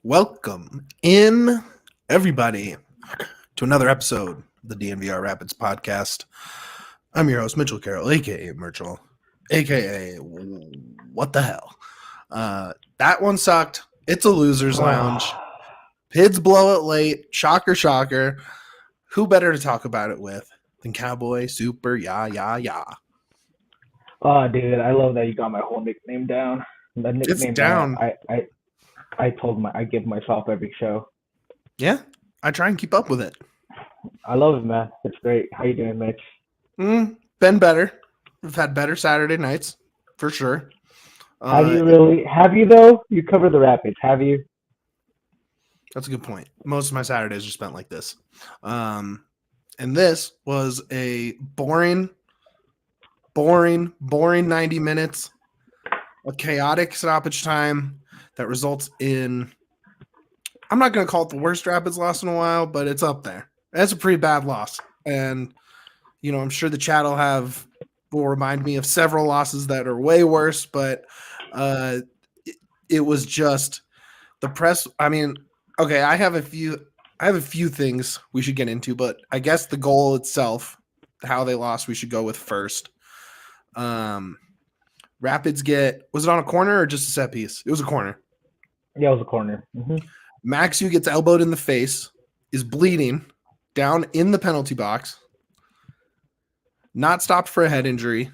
Welcome in, everybody, to another episode of the DNVR Rapids podcast. I'm your host, Mitchell Carroll, a.k.a. Mitchell, a.k.a. What the hell? That one sucked. It's a loser's lounge. Pids blow it late. Shocker, shocker. Who better to talk about it with than Cowboy Super Ya. Oh, dude, I love that you got my whole nickname down. The nickname It's down. I give myself every show. Yeah, I try and keep up with it. I love it, man. It's great. How you doing, Mitch? Been better. We've had better Saturday nights, for sure. Have you really? Have you, though? You cover the Rapids, have you? That's a good point. Most of my Saturdays are spent like this. And this was a boring 90 minutes, a chaotic stoppage time that results in, I'm not going to call it the worst Rapids loss in a while, but it's up there. That's a pretty bad loss. And, you know, I'm sure the chat will remind me of several losses that are way worse, but it was just the press. I mean, okay, I have a few things we should get into, but I guess the goal itself, how they lost, we should go with first. Rapids was it on a corner or just a set piece? It was a corner. Yeah, it was a corner. Maxu gets elbowed in the face, is bleeding, down in the penalty box, not stopped for a head injury,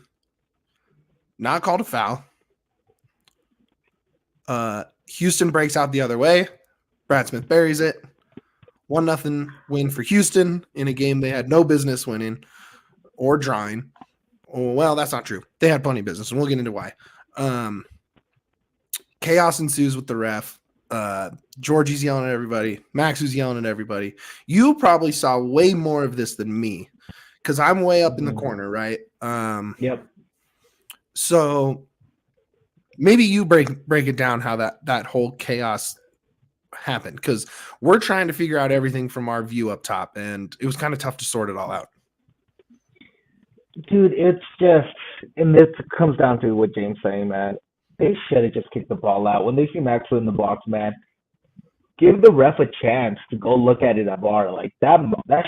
not called a foul. Houston breaks out the other way. Brad Smith buries it. 1-0 win for Houston in a game they had no business winning or drawing. Well, that's not true. They had plenty of business, and we'll get into why. Chaos ensues with the ref. Georgie's yelling at everybody. Max was yelling at everybody. You probably saw way more of this than me because I'm way up in the corner, right? Yep. So maybe you break it down how that whole chaos happened, because we're trying to figure out everything from our view up top, and it was kind of tough to sort it all out. Dude, it's just, and this comes down to what James saying, man. They should have just kicked the ball out. When they see Maxwell in the box, man, give the ref a chance to go look at it at VAR. Like, that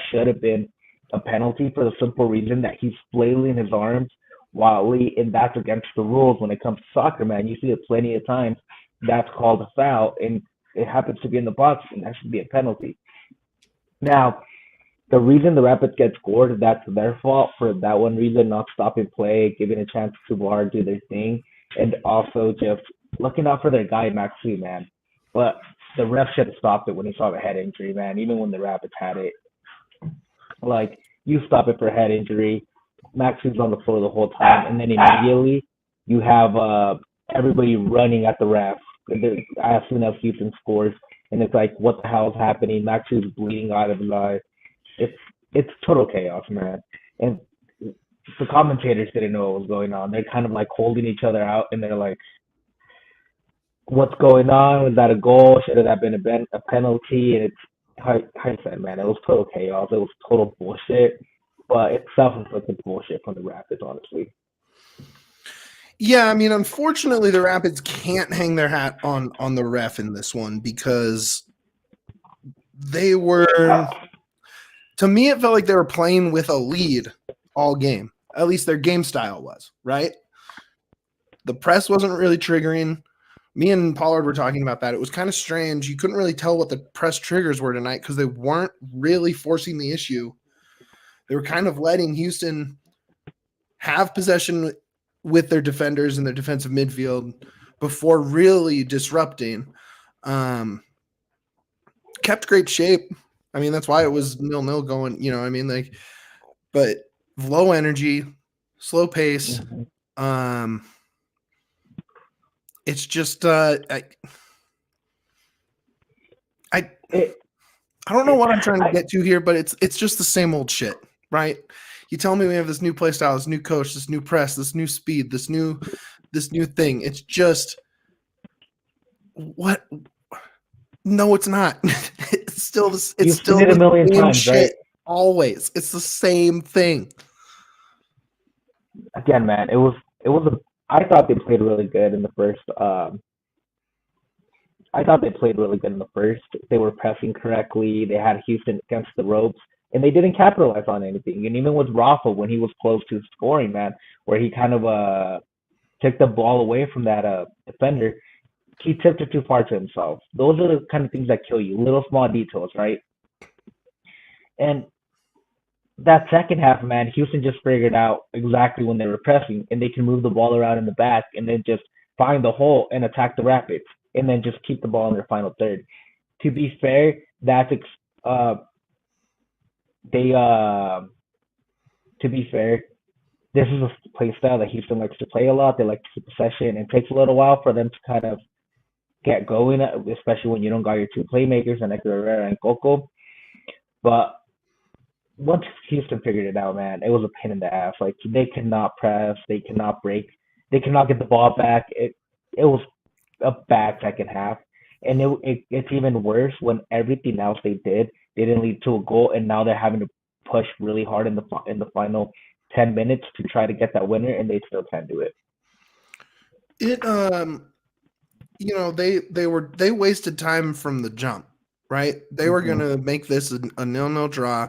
should have been a penalty for the simple reason that he's flailing his arms wildly, and that's against the rules when it comes to soccer, man. You see it plenty of times. That's called a foul, and it happens to be in the box, and that should be a penalty. Now, the reason the Rapids get scored, that's their fault for that one reason, not stopping play, giving a chance to VAR do their thing, and also just looking out for their guy, Maxi, man. But the ref should have stopped it when he saw the head injury, man, even when the Rapids had it. Like, you stop it for a head injury, Maxi's on the floor the whole time, and then immediately you have everybody running at the ref. As soon as Houston scores, and it's like, what the hell is happening? Maxi's bleeding out of his eye. It's total chaos, man. And the commentators didn't know what was going on. They're kind of like holding each other out, and they're like, what's going on? Was that a goal? Should that been a penalty? And it's hindsight, man. It was total chaos. It was total bullshit. But it's self-inflicted bullshit from the Rapids, honestly. Yeah, I mean, unfortunately, the Rapids can't hang their hat on the ref in this one, because they were, to me, it felt like they were playing with a lead all game. At least their game style was, right? The press wasn't really triggering. Me and Pollard were talking about that. It was kind of strange. You couldn't really tell what the press triggers were tonight because they weren't really forcing the issue. They were kind of letting Houston have possession with their defenders and their defensive midfield before really disrupting. Kept great shape. I mean, that's why it was 0-0 going, you know what I mean? Like, but low energy, slow pace. It's just I I don't know what I'm trying to get to here, but it's just the same old shit, right? You tell me we have this new play style, this new coach, this new press, this new speed, this new thing. It's just what? No, it's not. It's still this. It's You've still seen it a the million same times, shit. right? Always, it's the same thing. Again, man, it was I thought they played really good in the first. I thought they played really good in the first. They were pressing correctly. They had Houston against the ropes, and they didn't capitalize on anything. And even with Rafa, when he was close to scoring, man, where he kind of took the ball away from that defender, he tipped it too far to himself. Those are the kind of things that kill you, little small details, right? And that second half, man, Houston just figured out exactly when they were pressing, and they can move the ball around in the back and then just find the hole and attack the Rapids, and then just keep the ball in their final third. To be fair, they to be fair, this is a play style that Houston likes to play a lot. They like to keep possession, and it takes a little while for them to kind of get going, especially when you don't got your two playmakers, and Herrera and Coco. But once Houston figured it out, man, it was a pain in the ass. Like they cannot press, they cannot break, they cannot get the ball back. It was a bad second half, and it's even worse when everything else they didn't lead to a goal, and now they're having to push really hard in the final 10 minutes to try to get that winner, and they still can't do it. It you know, they wasted time from the jump, right? They were gonna make this a 0-0 draw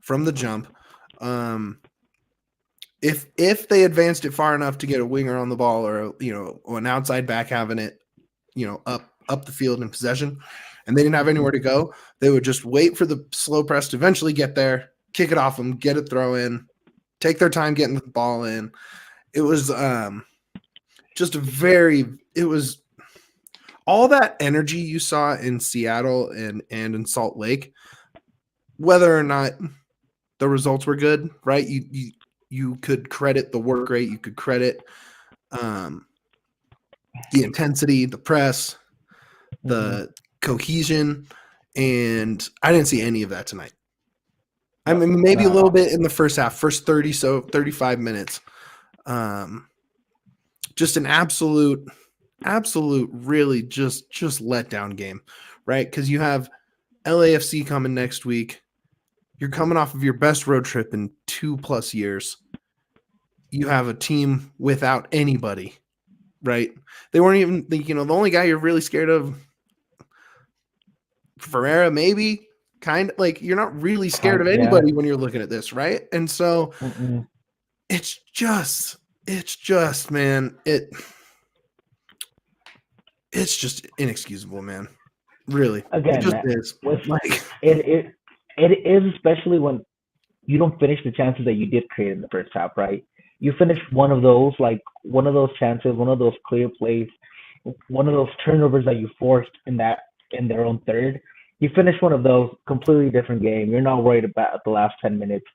from the jump. If they advanced it far enough to get a winger on the ball, or an outside back having it, up the field in possession, and they didn't have anywhere to go, they would just wait for the slow press to eventually get there, kick it off them, get a throw in, take their time getting the ball in. It was it was all that energy you saw in Seattle and in Salt Lake, whether or not the results were good, right? You could credit the work rate, you could credit the intensity, the press, the cohesion, and I didn't see any of that tonight. I mean, maybe a little bit in the first half, first 35 minutes. Just an absolute really just letdown game, right? Because you have LAFC coming next week. You're coming off of your best road trip in 2+ years. You have a team without anybody, right? They weren't even, the only guy you're really scared of, Ferreira, maybe, kind of, like, you're not really scared of anybody when you're looking at this, right? And so it's just, man, it's just inexcusable, man. Really, again, it just man, is. Like, it is, especially when you don't finish the chances that you did create in the first half, right? You finish one of those chances, one of those clear plays, one of those turnovers that you forced in their own third. You finish one of those, completely different game. You're not worried about the last 10 minutes,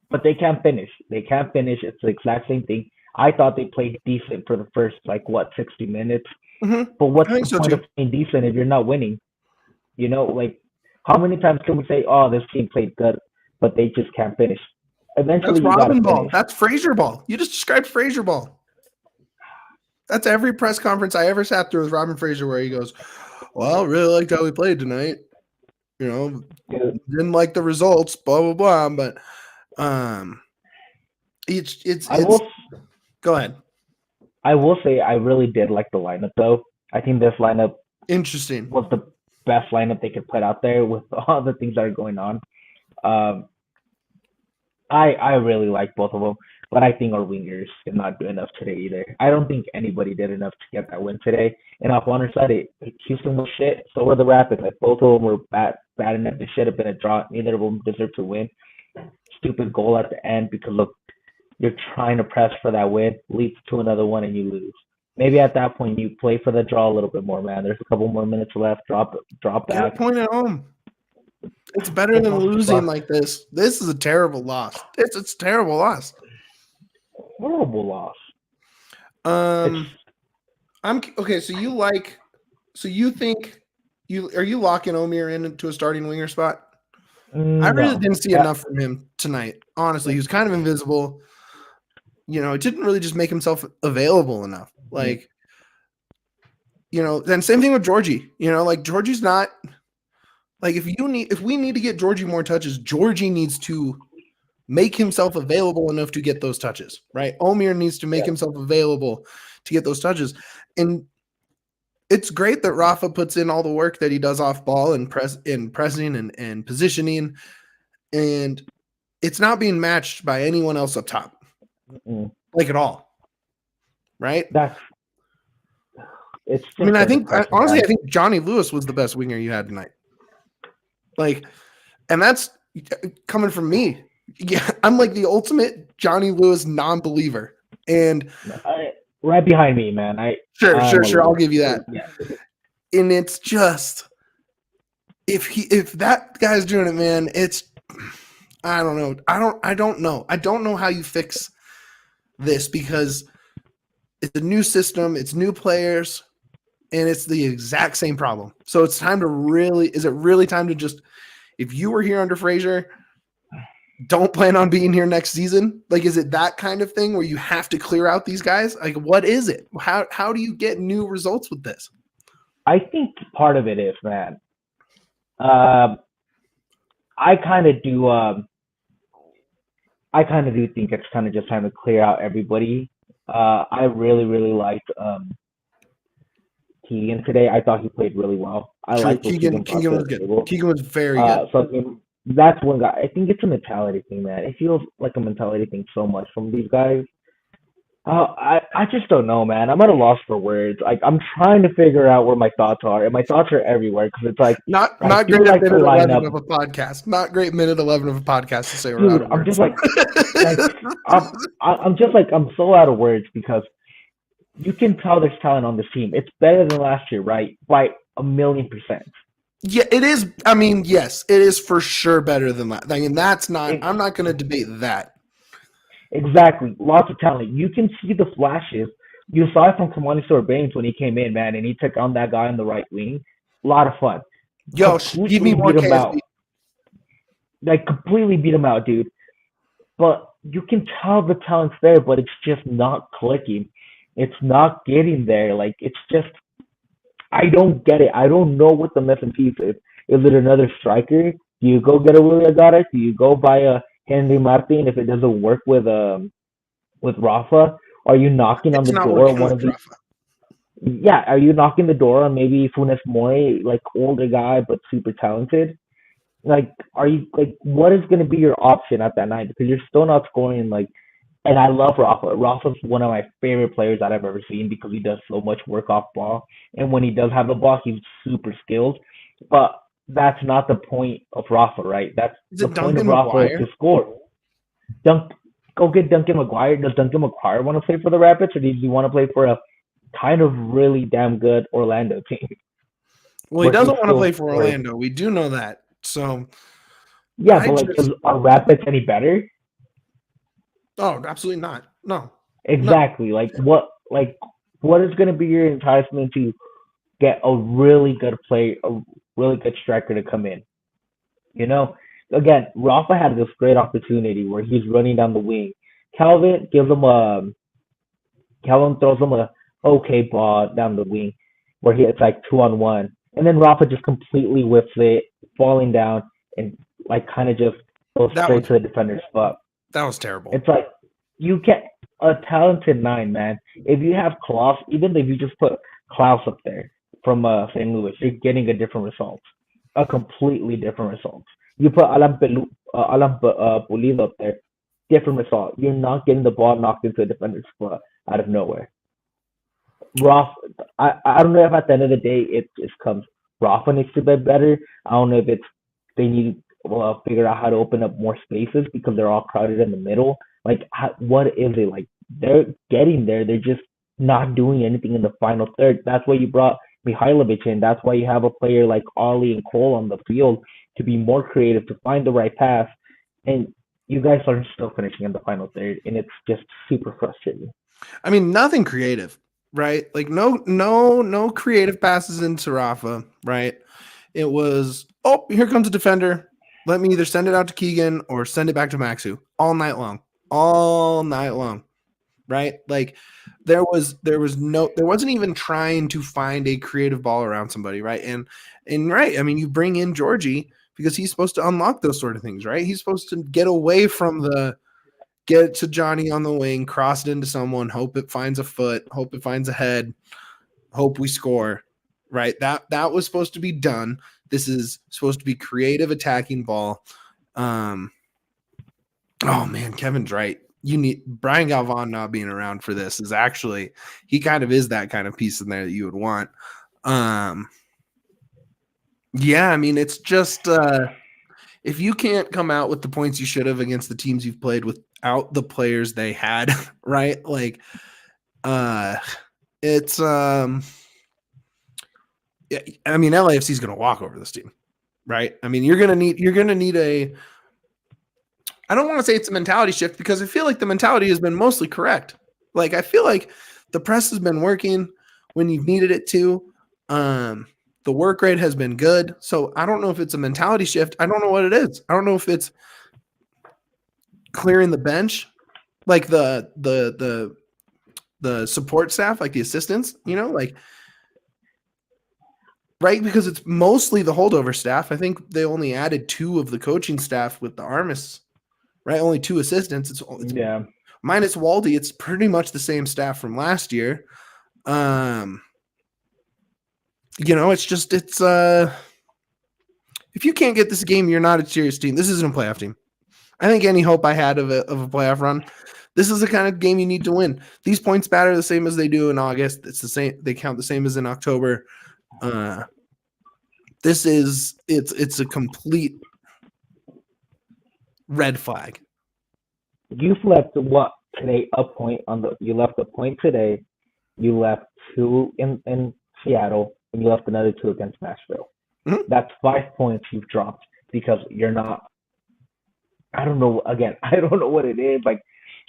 but they can't finish. It's the exact same thing. I thought they played decent for the first 60 minutes. But what's the point of playing decent if you're not winning? How many times can we say, "Oh, this team played good," but they just can't finish? Eventually, that's you Robin ball. finish. That's Fraser ball. You just described Fraser ball. That's every press conference I ever sat through with Robin Fraser, where he goes, "Well, I really liked how we played tonight. Didn't like the results, blah blah blah." But it's go ahead. I will say I really did like the lineup, though. I think this lineup interesting was the best lineup they could put out there with all the things that are going on. I really like both of them, but I think our wingers did not do enough today either. I don't think anybody did enough to get that win today. And off one side, Houston was shit. So were the Rapids. Both of them were bad enough. They should have been a draw. Neither of them deserved to win. Stupid goal at the end because look, you're trying to press for that win, leads to another one, and you lose. Maybe at that point you play for the draw a little bit more, man. There's a couple more minutes left. Drop back. Get a point at home. It's better than losing like this. This is a terrible loss. It's a terrible loss. Horrible loss. I'm okay. So you think are you locking Omir into a starting winger spot? I really No. didn't see enough from him tonight. Honestly, he was kind of invisible. It didn't really just make himself available enough. Like, then same thing with Georgie. Like Georgie's not like if we need to get Georgie more touches, Georgie needs to make himself available enough to get those touches, right? Omer needs to make himself available to get those touches. And it's great that Rafa puts in all the work that he does off ball and pressing and positioning, and it's not being matched by anyone else up top, like at all, right? I think honestly, I think Johnny Lewis was the best winger you had tonight. Like, and that's coming from me. Yeah, I'm like the ultimate Johnny Lewis non-believer, and right behind me, man. Sure. I'll give you that. Yeah. And it's just if that guy's doing it, man, it's I don't know. I don't know how you fix this because it's a new system, it's new players, and it's the exact same problem. So it's time to is it really time to just, if you were here under Frazier, don't plan on being here next season? Like, is it that kind of thing where you have to clear out these guys? Like, what is it? How do you get new results with this? I think part of it is, man. I kind of do think it's kind of just time to clear out everybody. I really, really liked Keegan today. I thought he played really well. Keegan was good. Keegan was very good. So that's one guy. I think it's a mentality thing, man. It feels like a mentality thing so much from these guys. I just don't know, man. I'm at a loss for words. Like, I'm trying to figure out where my thoughts are, and my thoughts are everywhere because it's like not great like minute 11 of a podcast. Not great minute 11 of a podcast to say. Dude, I'm just like I'm just like I'm so out of words because you can tell there's talent on this team. It's better than last year, right? By 1,000,000%. Yeah, it is. I mean, yes, it is for sure better than that. I mean, that's not. I'm not going to debate that. Exactly. Lots of talent. You can see the flashes. You saw it from Kamani Sorbanes when he came in, man, and he took on that guy on the right wing. A lot of fun. Yo, give me more KSB. Like, completely beat him out, dude. But you can tell the talent's there, but it's just not clicking. It's not getting there. Like, it's just, I don't get it. I don't know what the missing piece is. Is it another striker? Do you go get a William Goddard? Do you go buy a Henry Martin if it doesn't work with Rafa? Are you knocking on the door one of these? Yeah, are you knocking the door on maybe Funes Mori, like older guy but super talented? Like, are you like what is going to be your option at that night? Because you're still not scoring. Like, and I love Rafa. Rafa's one of my favorite players that I've ever seen because he does so much work off ball, and when he does have the ball, he's super skilled. But that's not the point of Rafa, right? That's the point of Rafa is to score. Go get Duncan McGuire. Does Duncan McGuire want to play for the Rapids, or does he want to play for a kind of really damn good Orlando team? Well, he doesn't want to play for Orlando. We do know that. So yeah, but like, are Rapids any better? Oh, absolutely not. No. Exactly. No. What is going to be your enticement to get a really good player, a really good striker to come in? You know, again, Rafa had this great opportunity where he's running down the wing. Calvin throws him a okay ball down the wing where it's like 2-on-1. And then Rafa just completely whips it, falling down, and like kind of just goes straight to the defender's spot. That was terrible. It's like you get a talented 9, man. If you have Klaus, even if you just put Klaus up there from St. Louis, you're getting a different result, a completely different result. You put Alan Pulido up there, different result. You're not getting the ball knocked into a defender's spot out of nowhere. Rafa, I don't know if at the end of the day it just comes. Rafa needs to be better. I don't know if they need to figure out how to open up more spaces because they're all crowded in the middle. Like, what is it? Like, they're getting there. They're just not doing anything in the final third. That's why you brought Mihailovic in. That's why you have a player like Ollie and Cole on the field to be more creative, to find the right pass. And you guys are still finishing in the final third, and it's just super frustrating. I mean, nothing creative, right? Like, no creative passes into Rafa, right? It was, oh, here comes a defender. Let me either send it out to Keegan or send it back to Maxu all night long, right? Like there wasn't even trying to find a creative ball around somebody, right? And right, I mean, you bring in Georgie because he's supposed to unlock those sort of things, right? He's supposed to get away from get it to Johnny on the wing, cross it into someone, hope it finds a foot, hope it finds a head, hope we score, right? That was supposed to be done. This is supposed to be creative attacking ball. Oh man, Kevin's right. You need Brian Galvan not being around for this is actually he kind of is that kind of piece in there that you would want. Yeah, I mean it's just if you can't come out with the points you should have against the teams you've played without the players they had, right? Like it's yeah, I mean LAFC is going to walk over this team, right? I mean you're going to need a I don't want to say it's a mentality shift because I feel like the mentality has been mostly correct. Like I feel like the press has been working when you've needed it to. The work rate has been good. So I don't know if it's a mentality shift. I don't know what it is. I don't know if it's clearing the bench, like the support staff, like the assistants, like right, because it's mostly the holdover staff. I think they only added 2 of the coaching staff with the Armas. Right, only 2 assistants. It's Yeah. minus Waldy. It's pretty much the same staff from last year. It's just if you can't get this game, you're not a serious team. This isn't a playoff team. I think any hope I had of a playoff run, this is the kind of game you need to win. These points matter the same as they do in August. It's the same. They count the same as in October. It's a complete red flag. You've left what today a point you left a point today. You left 2 in Seattle, and you left another 2 against Nashville. Mm-hmm. That's 5 points you've dropped because you're not. I don't know. Again, I don't know what it is. Like,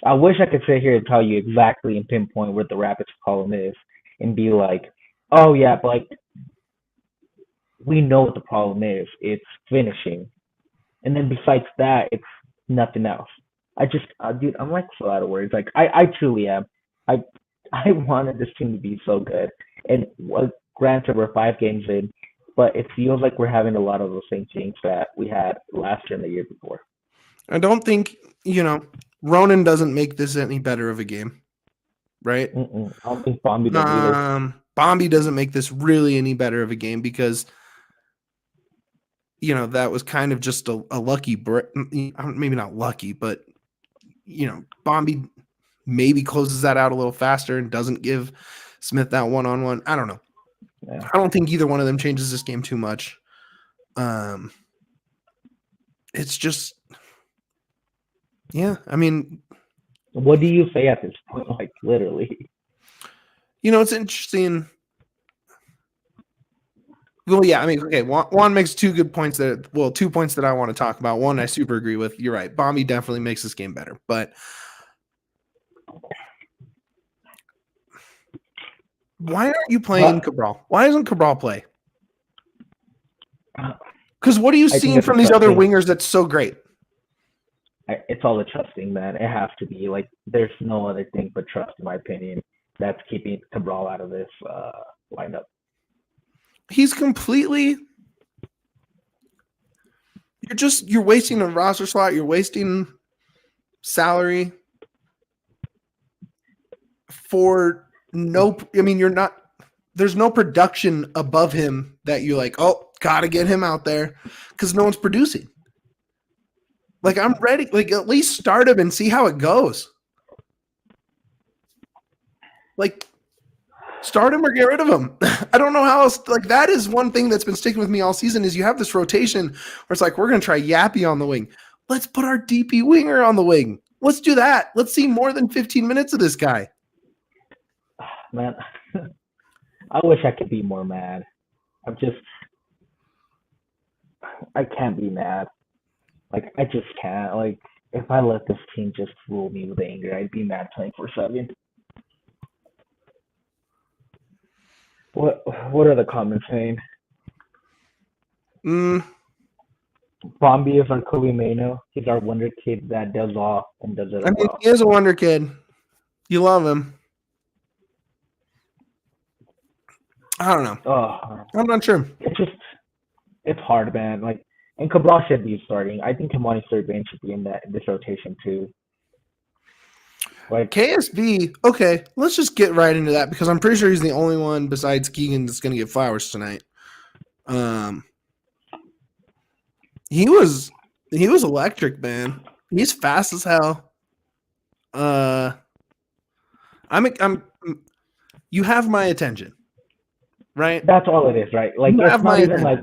I wish I could sit here and tell you exactly and pinpoint what the Rapids' problem is, and be like, "Oh yeah, but like we know what the problem is. It's finishing." And then besides that, it's nothing else. Dude, I'm like so out of words. Like, I truly am. I wanted this team to be so good. And granted, we're 5 games in, but it feels like we're having a lot of the same things that we had last year and the year before. I don't think, Ronan doesn't make this any better of a game, right? I don't think Bombi does either. Bombi doesn't make this really any better of a game because that was kind of just a lucky break. Maybe not lucky, but Bombi maybe closes that out a little faster and doesn't give Smith that one-on-one. I don't know. Yeah. I don't think either one of them changes this game too much. It's just, yeah. I mean, what do you say at this point? Like literally, it's interesting. Well, yeah, I mean, okay, Juan makes 2 good points 2 points that I want to talk about. One I super agree with. You're right. Bombi definitely makes this game better. But why aren't you playing Cabral? Why doesn't Cabral play? Because what are you seeing from these other wingers that's so great? It's all the trusting, man. It has to be. Like, there's no other thing but trust, in my opinion, that's keeping Cabral out of this lineup. He's completely you're wasting a roster slot, you're wasting salary for there's no production above him that you're like, oh, gotta get him out there because no one's producing. Like, I'm ready, like at least start him and see how it goes. Like, start him or get rid of him. I don't know how else. Like, that is one thing that's been sticking with me all season is you have this rotation where it's like, we're going to try Yappy on the wing. Let's put our DP winger on the wing. Let's do that. Let's see more than 15 minutes of this guy. Man, I wish I could be more mad. I can't be mad. Like, I just can't. Like, if I let this team just rule me with anger, I'd be mad 24/7. What are the comments saying? Bombi is our Kobe Mano. He's our wonder kid that does all and does it I mean, well. he is a wonder kid. You love him. I don't know. I'm not sure. It's hard, man. Like, and Cabral should be starting. I think Kamani Serban should be in this rotation too. Like KSB, okay, let's just get right into that because I'm pretty sure he's the only one besides Keegan that's going to get flowers tonight. He was electric, man. He's fast as hell. You have my attention, right? That's all it is, right? Like, it's not even like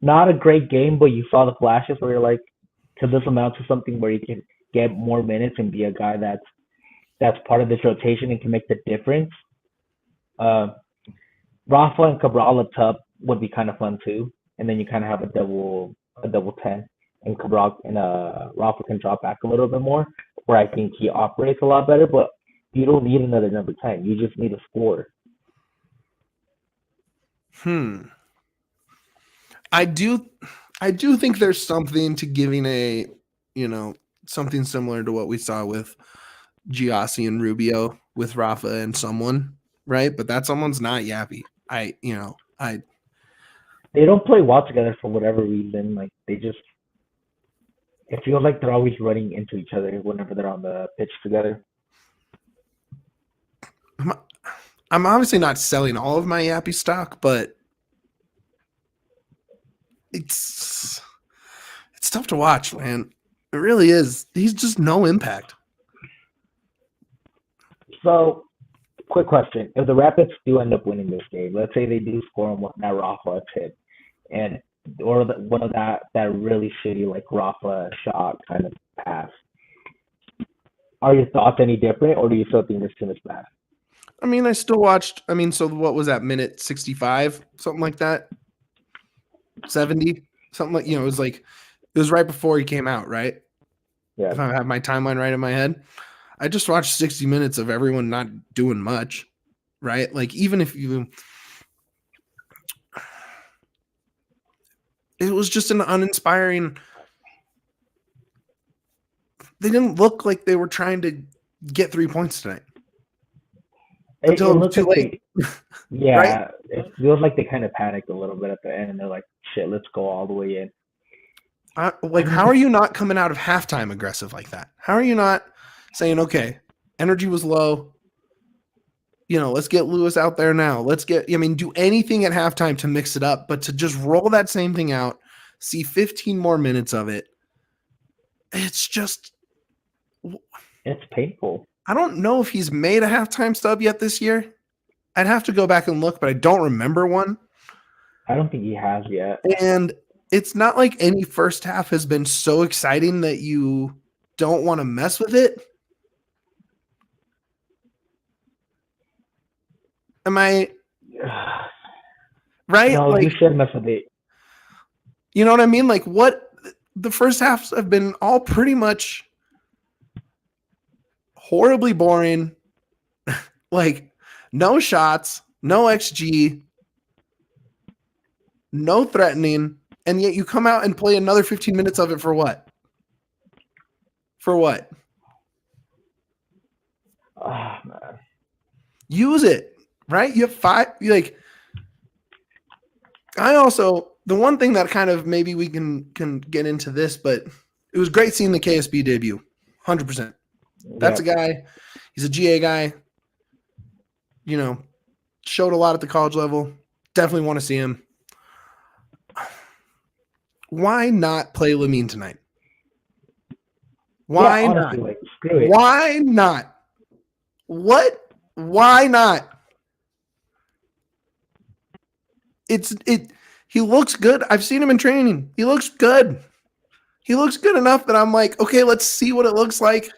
not a great game, but you saw the flashes where you're like, could this amount to something where you can get more minutes and be a guy that's part of this rotation and can make the difference? Rafa and Cabral up top would be kind of fun too, and then you kind of have a double 10, and Cabral and Rafa can drop back a little bit more, where I think he operates a lot better. But you don't need another number 10. You just need a scorer. I do think there's something to giving a, something similar to what we saw with Giassi and Rubio with Rafa and someone, right? But that someone's not Yappy. They don't play well together for whatever reason. Like, it feels like they're always running into each other whenever they're on the pitch together. I'm obviously not selling all of my Yappy stock, but it's tough to watch, man. It really is. He's just no impact. So, quick question: if the Rapids do end up winning this game, let's say they do score on that Rafa hit, one of that really shitty like Rafa shot kind of pass, are your thoughts any different, or do you still think this team is bad? I mean, I still watched. I mean, so what was that, minute 65, something like that? 70, something like, it was right before he came out, right? Yeah. If I have my timeline right in my head, I just watched 60 minutes of everyone not doing much, right? Like, even if it was just an uninspiring. They didn't look like they were trying to get 3 points tonight. Until it was too late. Yeah, right? It feels like they kind of panicked a little bit at the end, and they're like, "Shit, let's go all the way in." How are you not coming out of halftime aggressive like that? How are you not saying, "Okay, energy was low. Let's get Lewis out there now. Do anything at halftime to mix it up, but to just roll that same thing out, see 15 more minutes of it, it's painful." I don't know if he's made a halftime sub yet this year. I'd have to go back and look, but I don't remember one. I don't think he has yet. And it's not like any first half has been so exciting that you don't want to mess with it. Am I right? No, you should mess with it. You know what I mean? Like, what the first halves have been all pretty much horribly boring. Like, no shots, no XG, no threatening, and yet you come out and play another 15 minutes of it for what? For what? Oh, man. Use it, right? You have 5. The one thing that kind of maybe we can get into this, but it was great seeing the KSB debut, 100%. That's a guy. He's a GA guy. Showed a lot at the college level. Definitely want to see him. Why not play Lamine tonight? Why not? Screw it. Why not? What? Why not? He looks good. I've seen him in training. He looks good. He looks good enough that I'm like, okay, let's see what it looks like.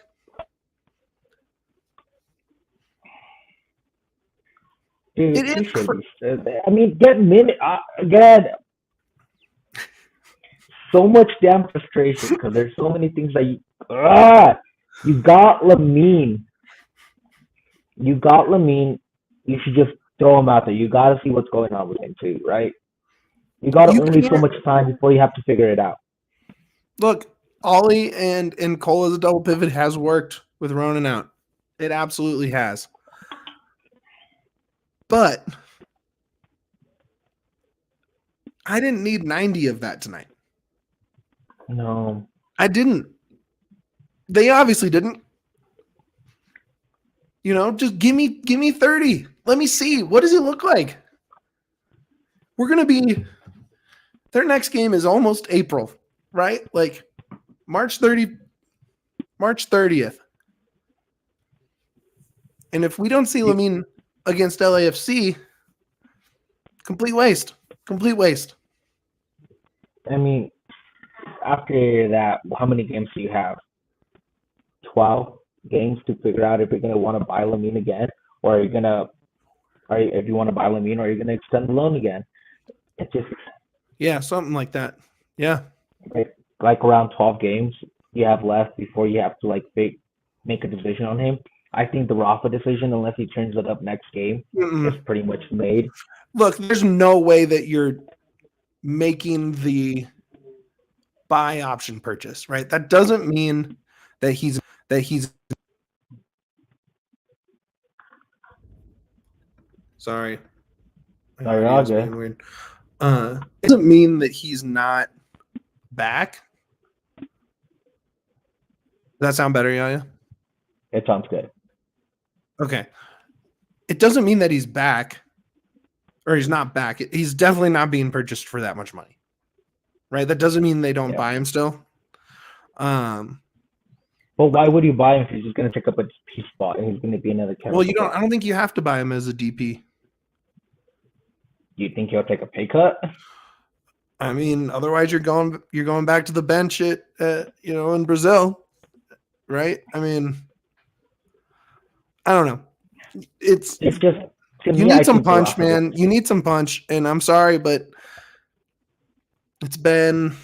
Dude, get minute again. So much damn frustration because there's so many things that you got Lamine. You should just throw him out there. You got to see what's going on with him too, right? You got only so much time before you have to figure it out. Look, Ollie and Cole as a double pivot has worked with Ronan out. It absolutely has. But I didn't need 90 of that tonight. No. I didn't. They obviously didn't. Just give me 30. Let me see. What does it look like? We're going to be – their next game is almost April, right? Like March 30th. And if we don't see Lamine against LAFC, complete waste. Complete waste. I mean, after that, how many games do you have? 12 games to figure out if you're going to want to buy Lamine again, or if you want to buy Lamine, or you're going to extend the loan again. It's just something like that. Yeah, like around 12 games you have left before you have to make a decision on him. I think the Rafa decision, unless he turns it up next game, is pretty much made. Look, there's no way that you're making the buy option purchase, right? That doesn't mean that he's sorry. All good. Weird. It doesn't mean that he's not back. Does that sound better, Yahya? It sounds good. Okay. It doesn't mean that he's back or he's not back. He's definitely not being purchased for that much money, right? That doesn't mean they don't buy him still. But why would you buy him if he's just going to take up a DP spot and he's going to be another Carroll? Well, I don't think you have to buy him as a DP. Do you think he'll take a pay cut? I mean, otherwise you're going back to the bench in Brazil, right? I mean, I don't know. It's just you need some punch, man. You need some punch, and I'm sorry, but it's been.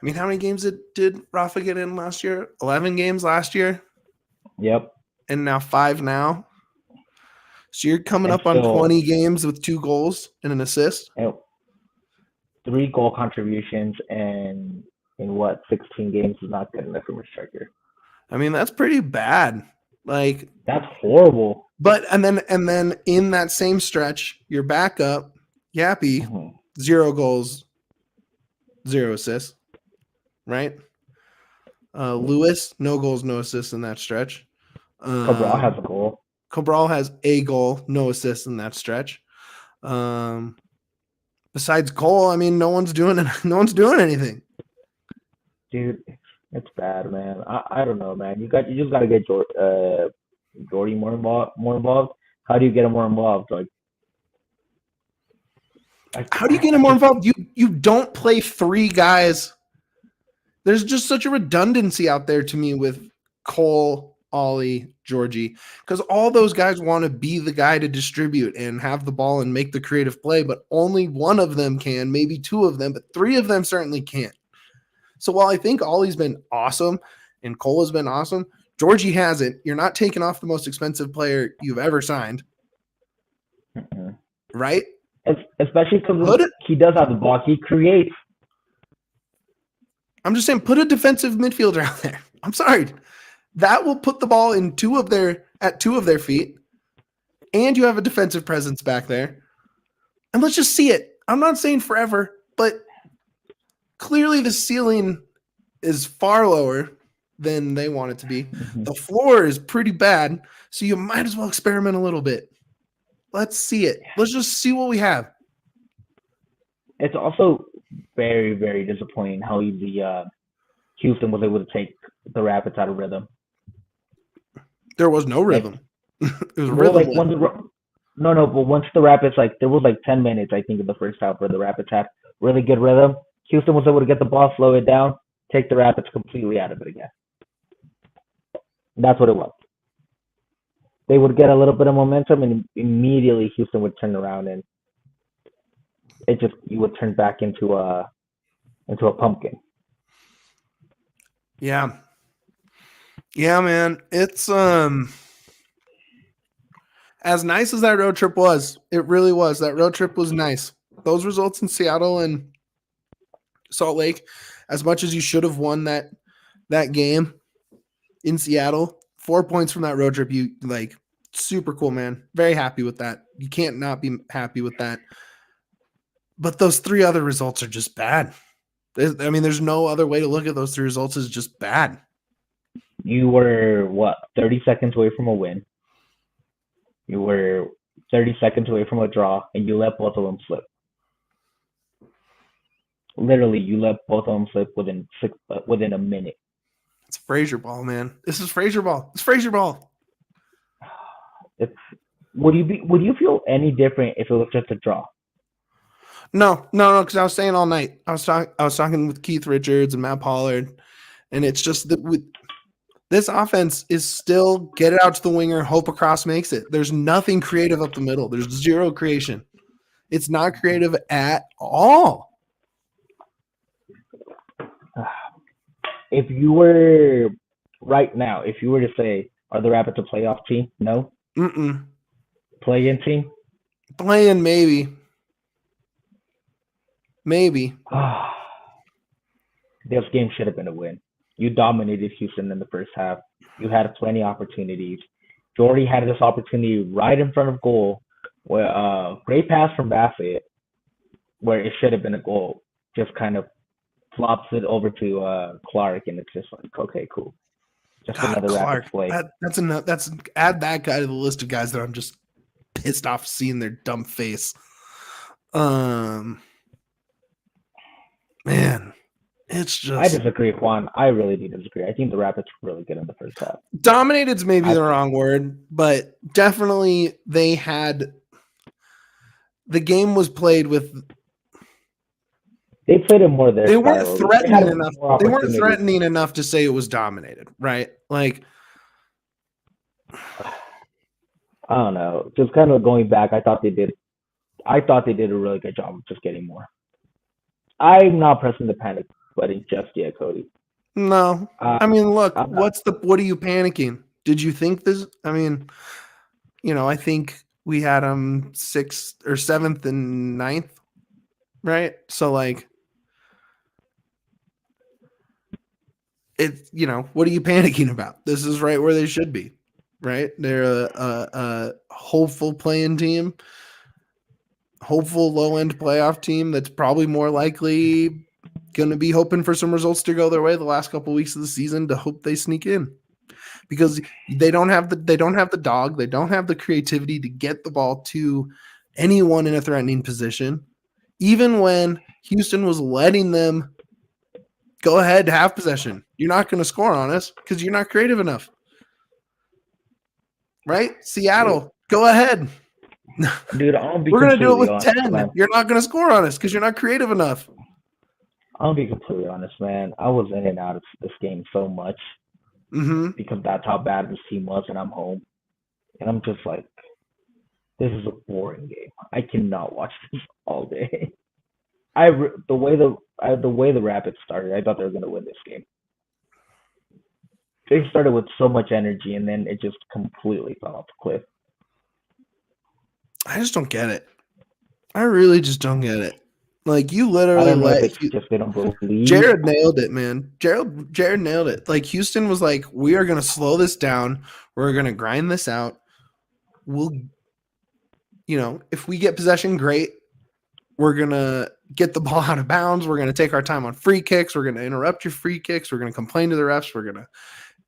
I mean, how many games did Rafa get in last year? 11 games last year. Yep. And now 5 now. So you're coming up on 20 games with 2 goals and an assist. 3 goal contributions in 16 games is not good enough from a striker. I mean, that's pretty bad. Like, that's horrible. But and then in that same stretch, your backup, Yappy, 0 goals, 0 assists. Right? Lewis, no goals, no assists in that stretch. Cabral has a goal. Cabral has a goal, no assists in that stretch. Besides Cole, I mean, no one's doing anything. Dude, it's bad, man. I don't know, man. You just got to get Jordy more involved. How do you get him more involved? How do you get him more involved? You don't play 3 guys. There's just such a redundancy out there to me with Cole, Ollie, Georgie, because all those guys want to be the guy to distribute and have the ball and make the creative play, but only one of them can, maybe 2 of them, but 3 of them certainly can't. So while I think Ollie's been awesome and Cole has been awesome, Georgie hasn't. You're not taking off the most expensive player you've ever signed. Right? Especially because he does have the ball. He creates. I'm just saying, put a defensive midfielder out there. I'm sorry. That will put the ball in 2 of their feet, and you have a defensive presence back there. And let's just see it. I'm not saying forever, but clearly the ceiling is far lower than they want it to be. The floor is pretty bad, so you might as well experiment a little bit. Let's see it. Let's just see what we have. It's also very, very disappointing how easy Houston was able to take the Rapids out of rhythm. There was no rhythm. It was rhythm. But once the Rapids, there was 10 minutes, I think, in the first half where the Rapids had really good rhythm. Houston was able to get the ball, slow it down, take the Rapids completely out of it again. That's what it was. They would get a little bit of momentum, and immediately Houston would turn around, and you would turn back into a pumpkin. Yeah, man. It's as nice as that road trip was. It really was. That road trip was nice. Those results in Seattle and Salt Lake as much as you should have won that game in Seattle, 4 points from that road trip, you like super cool, man. Very happy with that. You can't not be happy with that. But those 3 other results are just bad. I mean, there's no other way to look at those 3 results as just bad. You were 30 seconds away from a win. You were 30 seconds away from a draw, and you let both of them slip. Literally, you let both of them slip within a minute. It's Frazier ball, man. This is Frazier ball. It's Frazier ball. Would you feel any different if it was just a draw? No, because I was saying all night. I was talking with Keith Richards and Matt Pollard, and it's just that this offense is still get it out to the winger, hope across makes it. There's nothing creative up the middle. There's zero creation. It's not creative at all. If you were right now, if you were to say, are the Rapids a playoff team? No. Play-in team? Play-in, maybe. This game should have been a win. You dominated Houston in the first half. You had plenty of opportunities. You already had this opportunity right in front of goal, where great pass from Bassett, where it should have been a goal, just kind of flops it over to Clark, and it's just like, okay, cool. Just another Rapids play. That's add that guy to the list of guys that I'm just pissed off seeing their dumb face. Man, it's just. I disagree, Juan. I really do disagree. I think the Rapids were really good in the first half. Dominated's maybe the wrong word, but definitely they had. The game was played with. They played it more there. They weren't threatening enough. They weren't threatening enough to say it was dominated, right? Like, I don't know. Just kind of going back, I thought they did a really good job of just getting more. I'm not pressing the panic button just yet, Cody. No, I mean, look, what are you panicking? Did you think this? I mean, I think we had them 6th or 7th and 9th, right? So like. It's what are you panicking about? This is right where they should be, right? They're a hopeful playing team, hopeful low end playoff team that's probably more likely going to be hoping for some results to go their way the last couple of weeks of the season to hope they sneak in, because they don't have the dog, they don't have the creativity to get the ball to anyone in a threatening position, even when Houston was letting them. Go ahead to have possession. You're not going to score on us because you're not creative enough. Right? Seattle, go ahead. Dude, we're going to do it with 10. Man. You're not going to score on us because you're not creative enough. I'll be completely honest, man. I was in and out of this game so much because that's how bad this team was, and I'm home. And I'm just like, this is a boring game. I cannot watch this all day. The way the Rapids started, I thought they were going to win this game. They started with so much energy, and then it just completely fell off the cliff. I just don't get it. I really just don't get it. Like, you literally they don't believe. Jared nailed it, man. Jared nailed it. Like, Houston was like, we are going to slow this down. We're going to grind this out. We'll, if we get possession, great. We're going to get the ball out of bounds. We're going to take our time on free kicks. We're going to interrupt your free kicks. We're going to complain to the refs.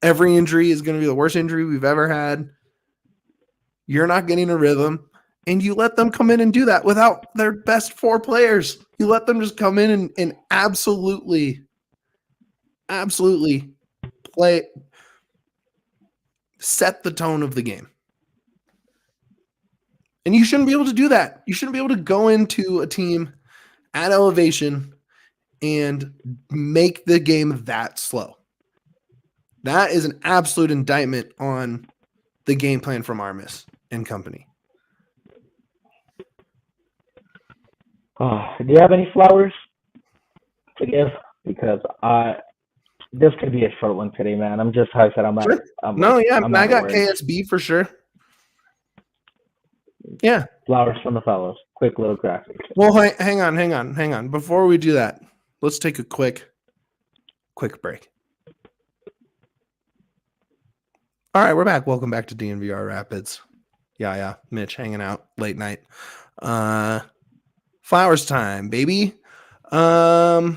Every injury is going to be the worst injury we've ever had. You're not getting a rhythm. And you let them come in and do that without their best 4 players. You let them just come in and absolutely play, set the tone of the game. And you shouldn't be able to do that. You shouldn't be able to go into a team at elevation and make the game that slow. That is an absolute indictment on the game plan from Armas and company. Do you have any flowers to give? Because this could be a short one today, man. I'm just, how I said, I got KSB for sure. Yeah. Flowers from the fellows. Quick little graphic. Well, hang on. Before we do that, let's take a quick quick break. All right, we're back. Welcome back to DNVR Rapids. Yeah, Mitch hanging out late night. Flowers time, baby. My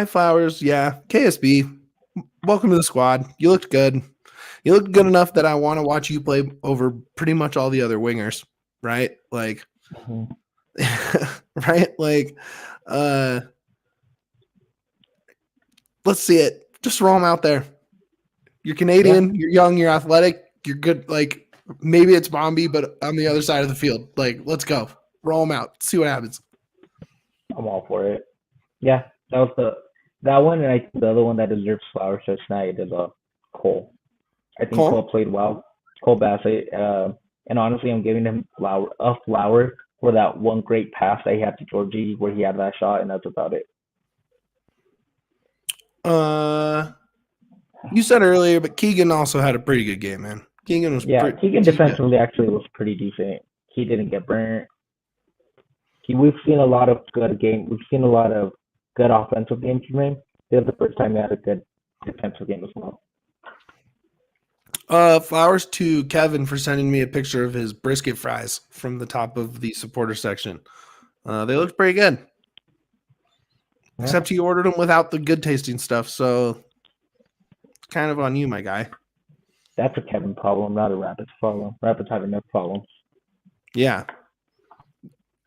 flowers, yeah. KSB, welcome to the squad. You looked good. You looked good enough that I want to watch you play over pretty much all the other wingers, right? Like, right? Like, let's see it. Just roll them out there. You're Canadian, You're young, you're athletic, you're good. Like, maybe it's Bombi, but on the other side of the field. Like, let's go. Roll them out. See what happens. I'm all for it. Yeah, that was that one, and I think the other one that deserves flowers just tonight is Cole. I think Cole played well. Cole Bassett, and honestly, I'm giving him a flower for that one great pass that he had to Georgie where he had that shot, and that's about it. You said earlier, but Keegan also had a pretty good game, man. Keegan defensively actually was pretty decent. He didn't get burnt. We've seen a lot of good games. We've seen a lot of good offensive games from him. This is the first time he had a good defensive game as well. Flowers to Kevin for sending me a picture of his brisket fries from the top of the supporter section. They looked pretty good. Yeah. Except he ordered them without the good tasting stuff, so it's kind of on you, my guy. That's a Kevin problem, not a Rapids problem. Rapids have enough problems. Yeah.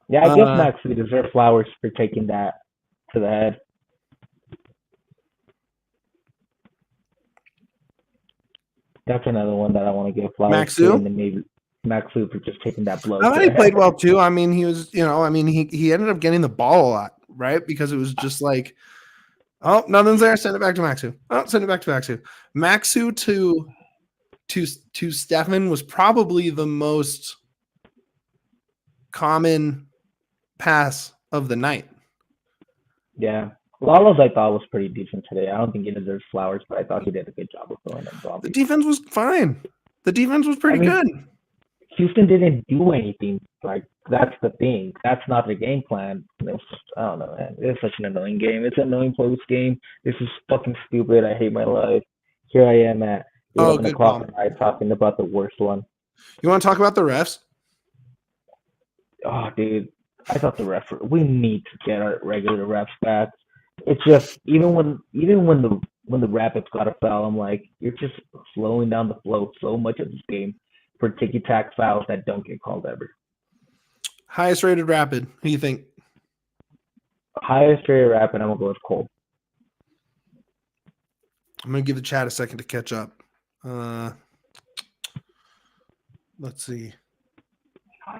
Yeah, I guess Max, we deserve flowers for taking that to the head. That's another one that I want to give flowers to, and then maybe Maxu for just taking that blow. I thought he played well too. I mean, he was, he ended up getting the ball a lot, right? Because it was just like, oh, nothing's there. Send it back to Maxu. Oh, send it back to Maxu. Maxu to Stefan was probably the most common pass of the night. Yeah. Lalo's I thought was pretty decent today. I don't think he deserves flowers, but I thought he did a good job of throwing them. The defense was fine. The defense was pretty good. Houston didn't do anything. Like, that's the thing. That's not the game plan. I don't know, man. It's such an annoying game. It's an annoying close game. This is fucking stupid. I hate my life. Here I am at 11 o'clock at night talking about the worst one. You want to talk about the refs? Oh, dude. I thought we need to get our regular refs back. It's just even when the Rapids got a foul, I'm like, you're just slowing down the flow so much of this game for ticky-tack fouls that don't get called ever. Highest rated Rapid, who do you think? Highest rated Rapid, I'm gonna go with Cole. I'm gonna give the chat a second to catch up. Let's see.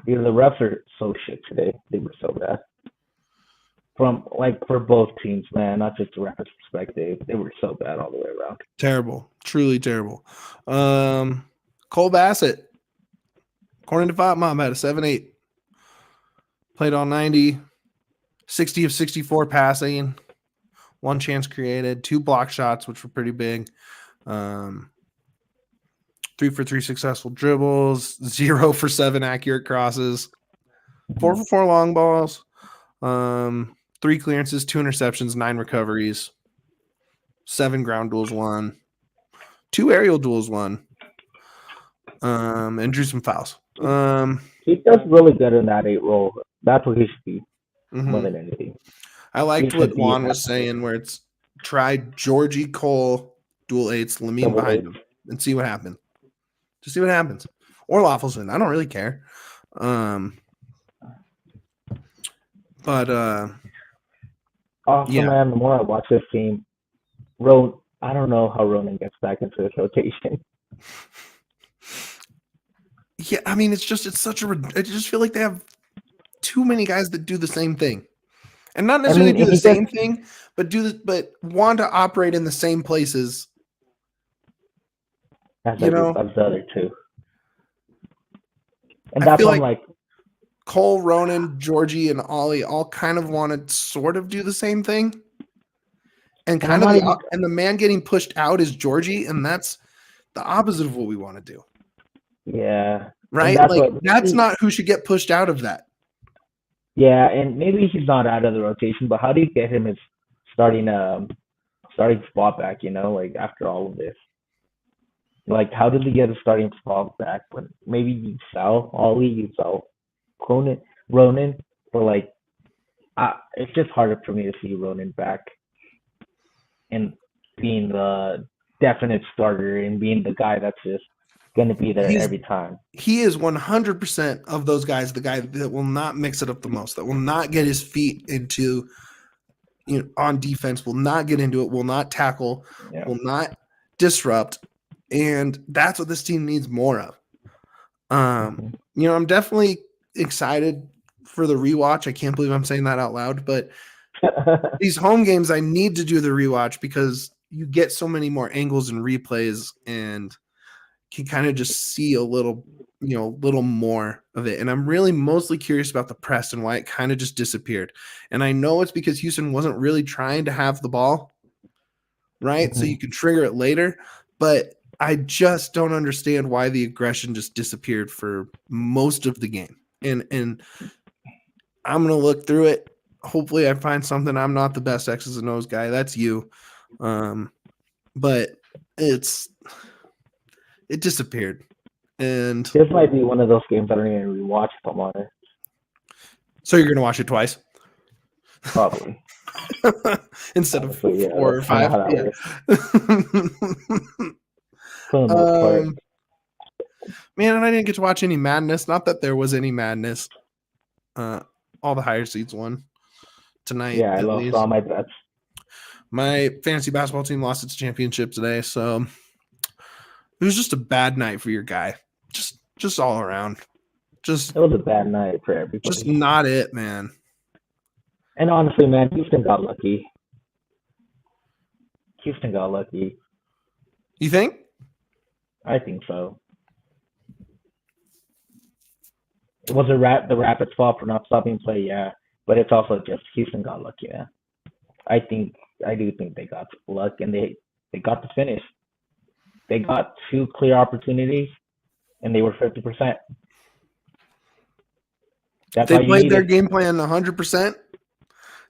Dude, the refs are so shit today. They were so bad. For both teams, man, not just the Rapids perspective. They were so bad all the way around. Terrible. Truly terrible. Cole Bassett, according to Fight Mom, had a 7.8. Played all 90. 60 of 64 passing. 1 chance created. 2 block shots, which were pretty big. 3 for 3 successful dribbles. 0 for 7 accurate crosses. 4 for 4 long balls. 3 clearances, 2 interceptions, 9 recoveries, 7 ground duels won, 2 aerial duels won, and drew some fouls. He does really good in that 8 role. That's what he should be more than anything. I liked what Juan was saying, where it's try Georgie, Cole, dual 8s, Lamine behind him, and see what happens. Just see what happens. Or Loffelson. I don't really care. Man, the more I watch this game, I don't know how Ronan gets back into this rotation. Yeah, I mean, I just feel like they have too many guys that do the same thing. And not necessarily do the same thing, but want to operate in the same places. That's the other two. And that's why I'm like, Cole, Ronan, Georgie, and Ollie all kind of want to sort of do the same thing. And the man getting pushed out is Georgie, and that's the opposite of what we want to do. Yeah. Right? That's not who should get pushed out of that. Yeah, and maybe he's not out of the rotation, but how do you get him his starting starting spot back, like after all of this. Like, how did he get a starting spot back? When maybe you sell Ollie, you sell Ronan, but like, it's just harder for me to see Ronan back and being the definite starter and being the guy that's just going to be there every time. He is 100% of those guys, the guy that will not mix it up the most, that will not get his feet into, on defense, will not get into it, will not tackle, will not disrupt. And that's what this team needs more of. I'm definitely excited for the rewatch. I can't believe I'm saying that out loud, but these home games, I need to do the rewatch because you get so many more angles and replays and can kind of just see a little more of it. And I'm really mostly curious about the press and why it kind of just disappeared. And I know it's because Houston wasn't really trying to have the ball, right? Mm-hmm. So you can trigger it later, but I just don't understand why the aggression just disappeared for most of the game. And I'm going to look through it. Hopefully I find something. I'm not the best X's and O's guy. That's you. But it disappeared. And this might be one of those games I don't even rewatch if I'm honest. So you're going to watch it twice? Probably. Instead of 4 or 5. Yeah. Man, and I didn't get to watch any madness. Not that there was any madness. All the higher seeds won tonight. Yeah, I lost all my bets. My fantasy basketball team lost its championship today, so it was just a bad night for your guy. Just all around. It was a bad night for everybody. Just not it, man. And honestly, man, Houston got lucky. You think? I think so. It was the Rapids' fault for not stopping play, yeah. But it's also just Houston got lucky, yeah. I do think they got luck and they got the finish. They got 2 clear opportunities and they were 50%. They played their game plan 100%.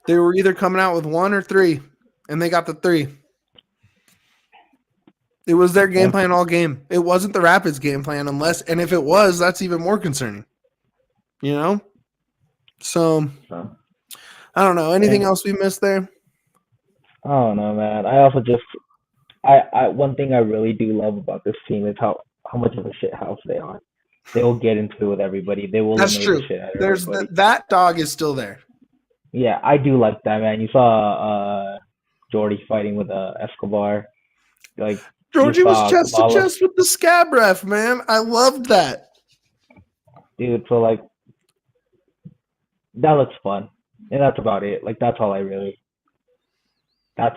They were either coming out with 1 or 3, and they got the 3. It was their game plan all game. It wasn't the Rapids' game plan and if it was, that's even more concerning. So I don't know. Anything else we missed there? I don't know, man. I also I one thing I really do love about this team is how much of a shit house they are. They will get into it with everybody. They will. That's true. There's that dog is still there. Yeah, I do like that, man. You saw Jordy fighting with Escobar. Like Georgie was chest to chest with the scab ref, man. I loved that. Dude, so like that looks fun. And that's about it. Like that's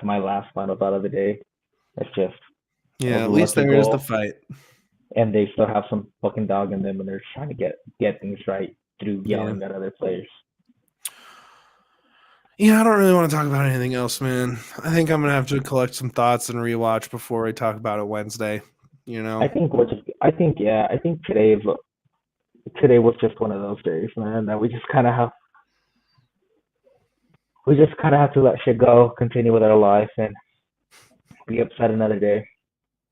my last final thought of the day. It's just at least there is the fight. And they still have some fucking dog in them and they're trying to get things right through yelling at other players. Yeah, I don't really want to talk about anything else, man. I think I'm gonna have to collect some thoughts and rewatch before I talk about it Wednesday. I think today was just one of those days, man, that we just kind of have to let shit go, continue with our life, and be upset another day.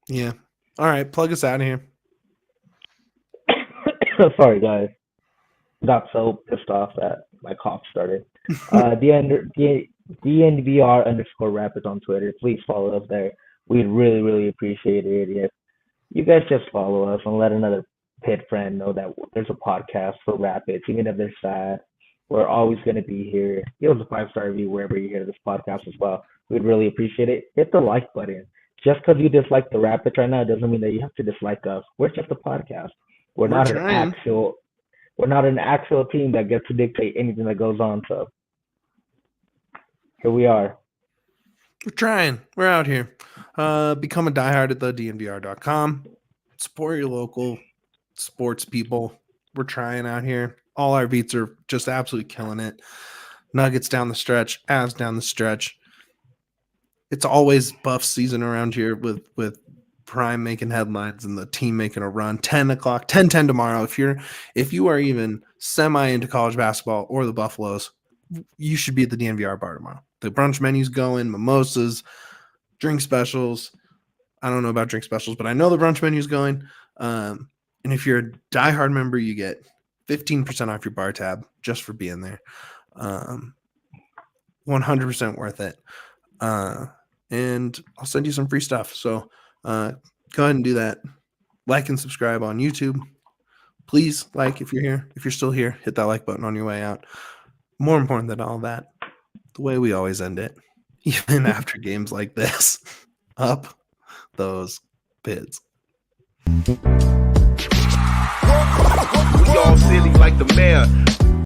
Yeah. All right, plug us out of here. Sorry, guys. Got so pissed off that my cough started. DNVR_Rapids on Twitter. Please follow us there. We'd really, really appreciate it if you guys just follow us and let another pit friend know that there's a podcast for Rapids, even if they're sad. We're always going to be here. Give us a 5-star review wherever you hear this podcast as well. We'd really appreciate it. Hit the like button. Just because you dislike the Rapids right now doesn't mean that you have to dislike us. We're just a podcast. We're not an actual team that gets to dictate anything that goes on. So here we are. We're trying. We're out here. Become a diehard at thednvr.com. Support your local sports people. We're trying out here. All our beats are just absolutely killing it. Nuggets down the stretch, Avs down the stretch. It's always Buff season around here with Prime making headlines and the team making a run. 10:10 tomorrow. If you are even semi into college basketball or the Buffaloes, you should be at the DNVR bar tomorrow. The brunch menu's going, mimosas, drink specials. I don't know about drink specials, but I know the brunch menu is going. And if you're a diehard member, you get 15% off your bar tab just for being there. 100% worth it. And I'll send you some free stuff. So go ahead and do that. Like and subscribe on YouTube. Please like if you're here. If you're still here, hit that like button on your way out. More important than all that, the way we always end it, even after games like this, up those bids. We all silly like the mayor.